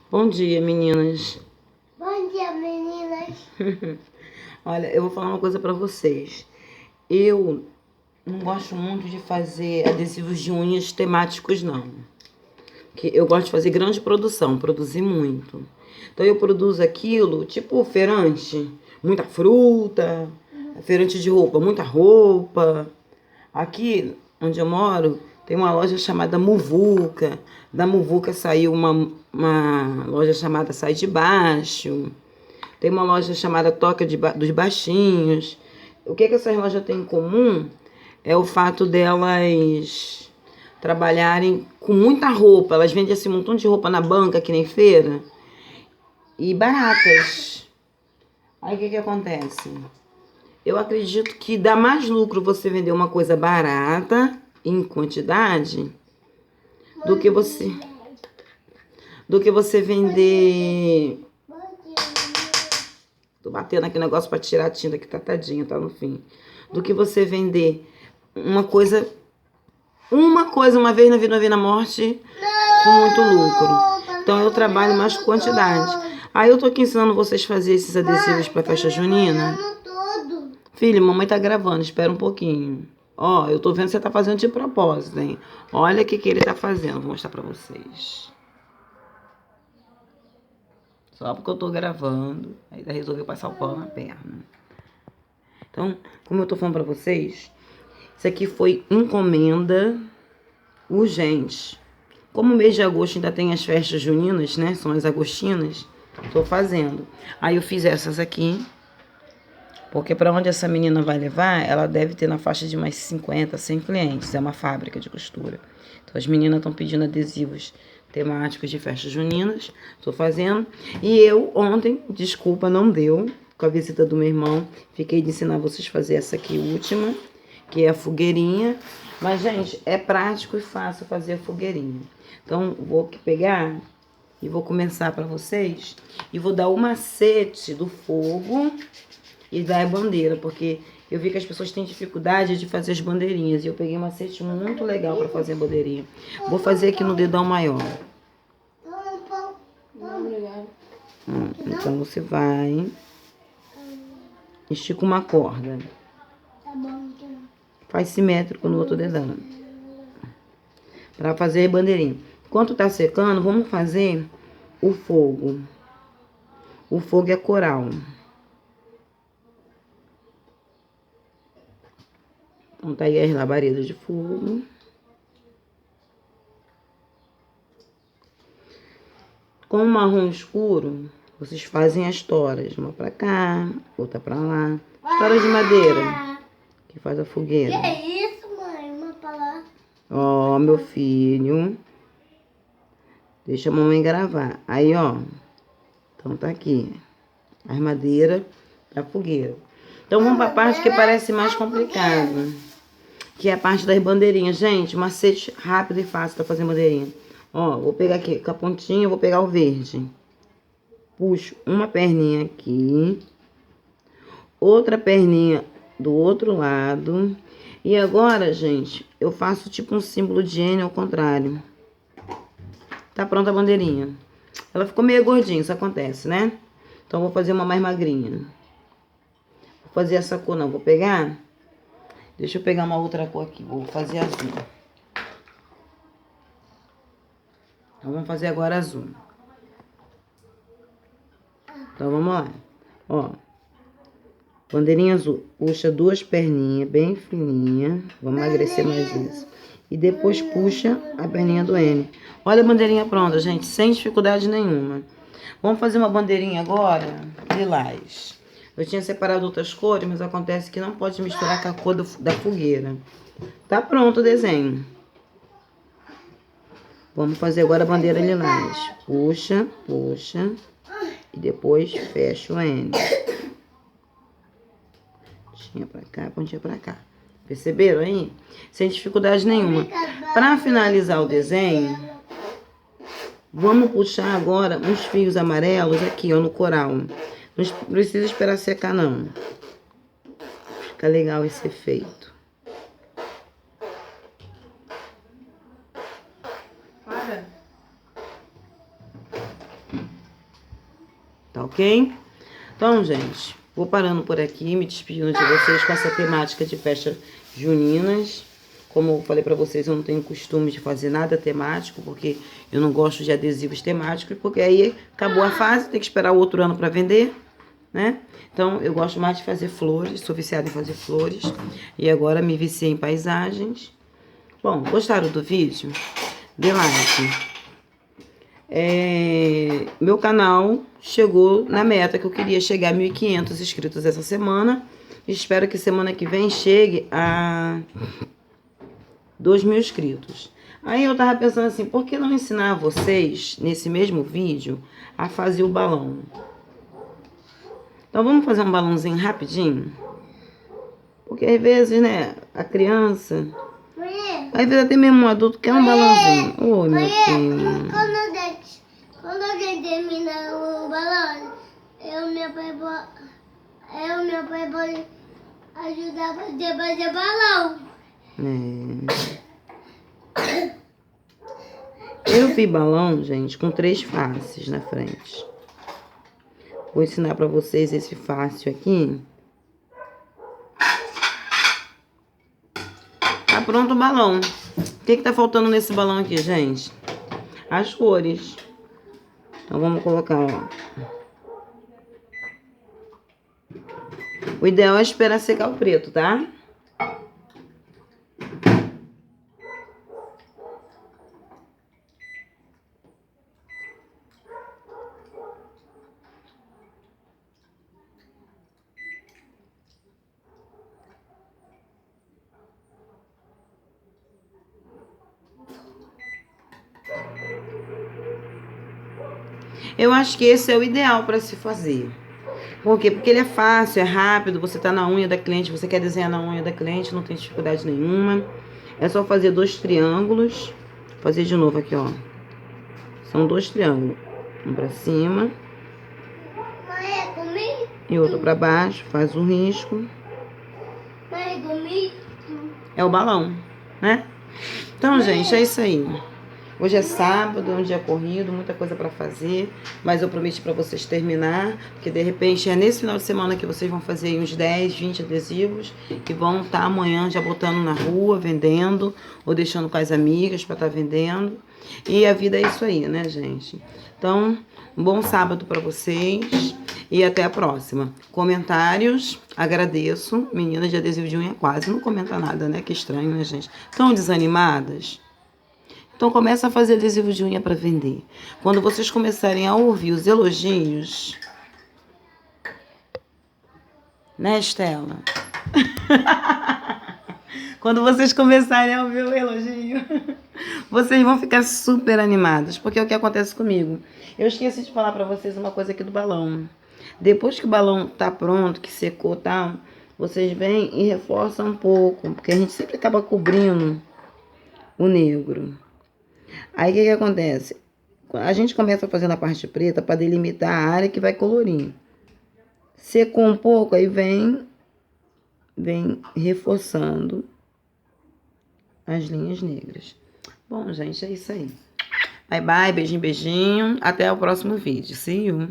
Bom dia, meninas. Bom dia, meninas. Olha, eu vou falar uma coisa pra vocês. Eu não gosto muito de fazer adesivos de unhas temáticos, não. Porque eu gosto de fazer grande produção, produzir muito. Então eu produzo aquilo, tipo feirante, muita fruta, feirante de roupa, muita roupa. Aqui onde eu moro tem uma loja chamada Muvuca. Da Muvuca saiu uma loja chamada Sai de Baixo. Tem uma loja chamada dos Baixinhos. O que essas lojas têm em comum é o fato delas trabalharem com muita roupa. Elas vendem assim, um montão de roupa na banca, que nem feira, e baratas. Aí o que acontece? Eu acredito que dá mais lucro você vender uma coisa barata, em quantidade, do que você vender. Tô batendo aqui o negócio pra tirar a tinta que tá tadinha, tá no fim. Do que você vender uma coisa uma vez na vida, uma vez na morte, com muito lucro. Então eu trabalho mais com quantidade. Aí eu tô aqui ensinando vocês a fazer esses adesivos pra festa junina. Filho, mamãe tá gravando, espera um pouquinho. Ó, eu tô vendo que você tá fazendo de propósito, hein? Olha o que ele tá fazendo, vou mostrar pra vocês. Só porque eu tô gravando, aí resolveu passar o pano na perna. Então, como eu tô falando pra vocês, isso aqui foi encomenda urgente. Como o mês de agosto ainda tem as festas juninas, né? São as agostinas. Tô fazendo. Aí eu fiz essas aqui. Porque para onde essa menina vai levar, ela deve ter na faixa de mais 50, 100 clientes. É uma fábrica de costura. Então as meninas estão pedindo adesivos temáticos de festas juninas. Tô fazendo. E eu ontem, desculpa, não deu. Com a visita do meu irmão, fiquei de ensinar vocês a fazer essa aqui última, que é a fogueirinha. Mas, gente, é prático e fácil fazer a fogueirinha. Então, vou pegar e vou começar para vocês. E vou dar o macete do fogo e dar a bandeira, porque eu vi que as pessoas têm dificuldade de fazer as bandeirinhas. E eu peguei um macete muito legal para fazer a bandeirinha. Vou fazer aqui no dedão maior. Então, você vai... estica uma corda. Faz simétrico no outro dedão. Pra fazer a bandeirinha. Enquanto tá secando, vamos fazer o fogo. O fogo é coral. Então tá aí as labaredas de fogo. Com o marrom escuro, vocês fazem as toras. Uma pra cá, outra pra lá. As toras de madeira, que faz a fogueira. Que é isso, mãe? Uma palavra. Ó, meu filho. Deixa a mamãe gravar. Aí, ó. Então tá aqui. As madeiras da fogueira. Então vamos pra parte que parece mais complicada. Que é a parte das bandeirinhas. Gente, macete rápido e fácil pra fazer bandeirinha. Ó, vou pegar aqui com a pontinha, vou pegar o verde. Puxo uma perninha aqui. Outra perninha do outro lado. E agora, gente, eu faço tipo um símbolo de N ao contrário. Tá pronta a bandeirinha. Ela ficou meio gordinha, isso acontece, né? Então, vou fazer uma mais magrinha. Vou fazer essa cor, não. Vou pegar... Deixa eu pegar uma outra cor aqui. Vou fazer azul. Então, vamos fazer agora azul. Então, vamos lá. Ó. Bandeirinha azul. Puxa duas perninhas bem fininhas. Vamos emagrecer mais isso. E depois puxa a perninha do N. Olha a bandeirinha pronta, gente. Sem dificuldade nenhuma. Vamos fazer uma bandeirinha agora lilás. Eu tinha separado outras cores, mas acontece que não pode misturar com a cor da fogueira. Tá pronto o desenho. Vamos fazer agora a bandeira lilás. Puxa, puxa. E depois fecha o N. Pontinha pra cá, pontinha pra cá. Perceberam aí? Sem dificuldade nenhuma. Para finalizar o desenho, vamos puxar agora uns fios amarelos aqui, ó, no coral. Não precisa esperar secar, não. Fica legal esse efeito. ok? Então, gente, vou parando por aqui, me despedindo de vocês com essa temática de festas juninas. Como eu falei pra vocês, eu não tenho costume de fazer nada temático, porque eu não gosto de adesivos temáticos, porque aí acabou a fase, tem que esperar o outro ano pra vender, né? Então, eu gosto mais de fazer flores, sou viciada em fazer flores. E agora me viciei em paisagens. Bom, gostaram do vídeo? Dê like. Meu canal chegou na meta que eu queria chegar a 1.500 inscritos essa semana. Espero que semana que vem chegue a 2.000 inscritos. Aí eu tava pensando assim, por que não ensinar vocês, nesse mesmo vídeo, a fazer o balão? Então vamos fazer um balãozinho rapidinho? Porque às vezes, né, a criança... Às vezes até mesmo um adulto quer um balãozinho. Oi, meu filho. Quando a gente termina o balão, meu pai pode ajudar a fazer balão. Eu fiz balão, gente, com 3 faces na frente. Vou ensinar pra vocês esse fácil aqui. Tá pronto o balão. O que tá faltando nesse balão aqui, gente? As cores. Então vamos colocar, ó. O ideal é esperar secar o preto, tá? Eu acho que esse é o ideal para se fazer. Por quê? Porque ele é fácil, é rápido, você tá na unha da cliente, você quer desenhar na unha da cliente, não tem dificuldade nenhuma. É só fazer 2 triângulos. Vou fazer de novo aqui, ó. São 2 triângulos. Um pra cima. E outro pra baixo. Faz um risco. É o balão, né? Então, gente, é isso aí. Hoje é sábado, é um dia corrido, muita coisa pra fazer, mas eu prometi pra vocês terminar, porque de repente é nesse final de semana que vocês vão fazer aí uns 10, 20 adesivos e vão estar amanhã já botando na rua, vendendo, ou deixando com as amigas pra estar vendendo. E a vida é isso aí, né, gente? Então, um bom sábado pra vocês e até a próxima. Comentários, agradeço. Meninas de adesivo de unha quase não comenta nada, né? Que estranho, né, gente? Tão desanimadas? Então começa a fazer adesivo de unha para vender. Quando vocês começarem a ouvir os elogios, né, Estela? Quando vocês começarem a ouvir o elogio, vocês vão ficar super animados, porque é o que acontece comigo. Eu esqueci de falar para vocês uma coisa aqui do balão. Depois que o balão tá pronto, que secou e tal, vocês vêm e reforçam um pouco, porque a gente sempre acaba cobrindo o negro. Aí o que acontece? A gente começa fazendo a parte preta para delimitar a área que vai colorir. Secou um pouco, aí vem reforçando as linhas negras. Bom, gente, é isso aí. Bye, bye, beijinho, beijinho. Até o próximo vídeo. See you!